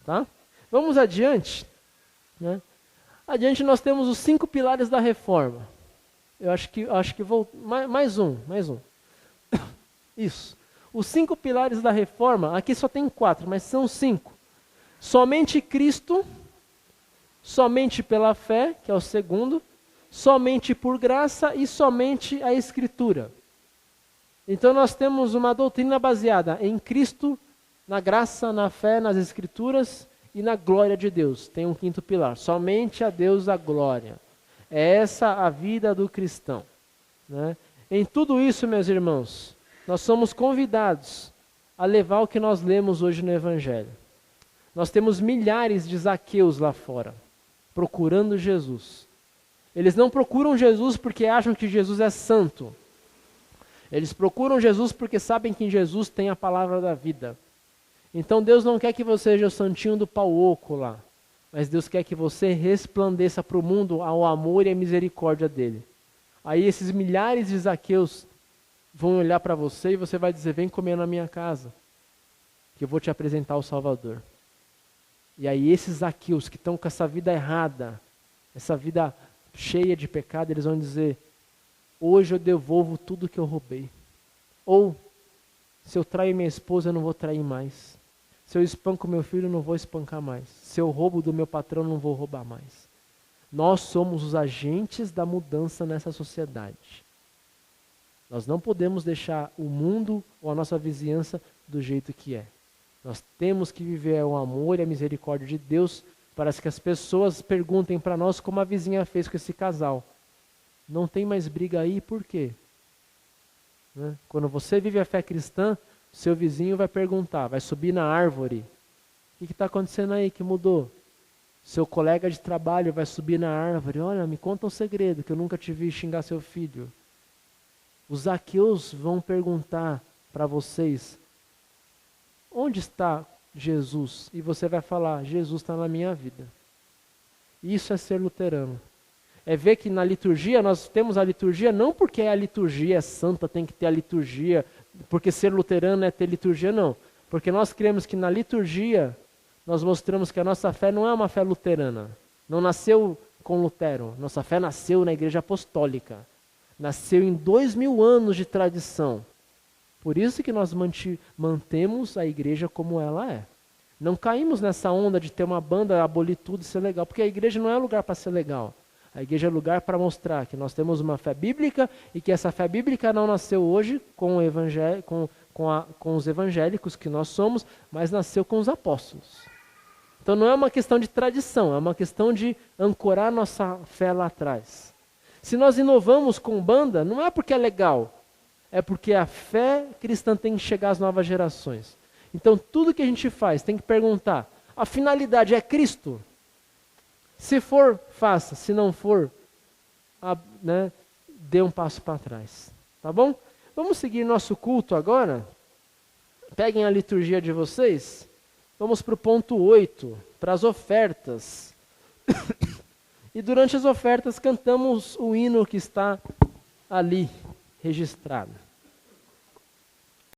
Tá? Vamos adiante. Né? Adiante nós temos os 5 pilares da reforma. Eu acho que vou... Mais um. Isso. Os 5 pilares da reforma, aqui só tem 4, mas são 5. Somente Cristo, somente pela fé, que é o segundo, somente por graça e somente a Escritura. Então nós temos uma doutrina baseada em Cristo, na graça, na fé, nas Escrituras e na glória de Deus. Tem um 5º pilar, somente a Deus a glória. É essa a vida do cristão. Né? Em tudo isso, meus irmãos, nós somos convidados a levar o que nós lemos hoje no Evangelho. Nós temos milhares de Zaqueus lá fora, procurando Jesus. Eles não procuram Jesus porque acham que Jesus é santo. Eles procuram Jesus porque sabem que em Jesus tem a palavra da vida. Então Deus não quer que você seja o santinho do pau oco lá, mas Deus quer que você resplandeça para o mundo ao amor e à misericórdia dele. Aí esses milhares de Zaqueus vão olhar para você e você vai dizer, vem comer na minha casa, que eu vou te apresentar o Salvador. E aí esses Zaqueus que estão com essa vida errada, essa vida cheia de pecado, eles vão dizer, hoje eu devolvo tudo que eu roubei. Ou, se eu traio minha esposa, eu não vou trair mais. Se eu espanco meu filho, eu não vou espancar mais. Se eu roubo do meu patrão, eu não vou roubar mais. Nós somos os agentes da mudança nessa sociedade. Nós não podemos deixar o mundo ou a nossa vizinhança do jeito que é. Nós temos que viver o amor e a misericórdia de Deus para que as pessoas perguntem para nós como a vizinha fez com esse casal. Não tem mais briga aí, por quê? Né? Quando você vive a fé cristã, Seu vizinho vai perguntar, vai subir na árvore. O que está acontecendo aí que mudou? Seu colega de trabalho vai subir na árvore. Olha, me conta um segredo que eu nunca te vi xingar seu filho. Os Zaqueus vão perguntar para vocês, onde está Jesus? E você vai falar, Jesus está na minha vida. Isso é ser luterano. É ver que na liturgia, nós temos a liturgia não porque a liturgia é santa, tem que ter a liturgia, porque ser luterano é ter liturgia, não. Porque nós cremos que na liturgia, nós mostramos que a nossa fé não é uma fé luterana. Não nasceu com Lutero. Nossa fé nasceu na igreja apostólica. Nasceu em 2000 anos de tradição. Por isso que nós mantemos a igreja como ela é. Não caímos nessa onda de ter uma banda, abolir tudo e ser legal. Porque a igreja não é lugar para ser legal. A igreja é lugar para mostrar que nós temos uma fé bíblica e que essa fé bíblica não nasceu hoje com os evangélicos que nós somos, mas nasceu com os apóstolos. Então não é uma questão de tradição, é uma questão de ancorar nossa fé lá atrás. Se nós inovamos com banda, não é porque é legal, é porque a fé cristã tem que chegar às novas gerações. Então tudo que a gente faz tem que perguntar, a finalidade é Cristo? Se for, faça. Se não for, dê um passo para trás. Tá bom? Vamos seguir nosso culto agora. Peguem a liturgia de vocês. Vamos para o ponto 8, para as ofertas. E durante as ofertas cantamos o hino que está ali registrado.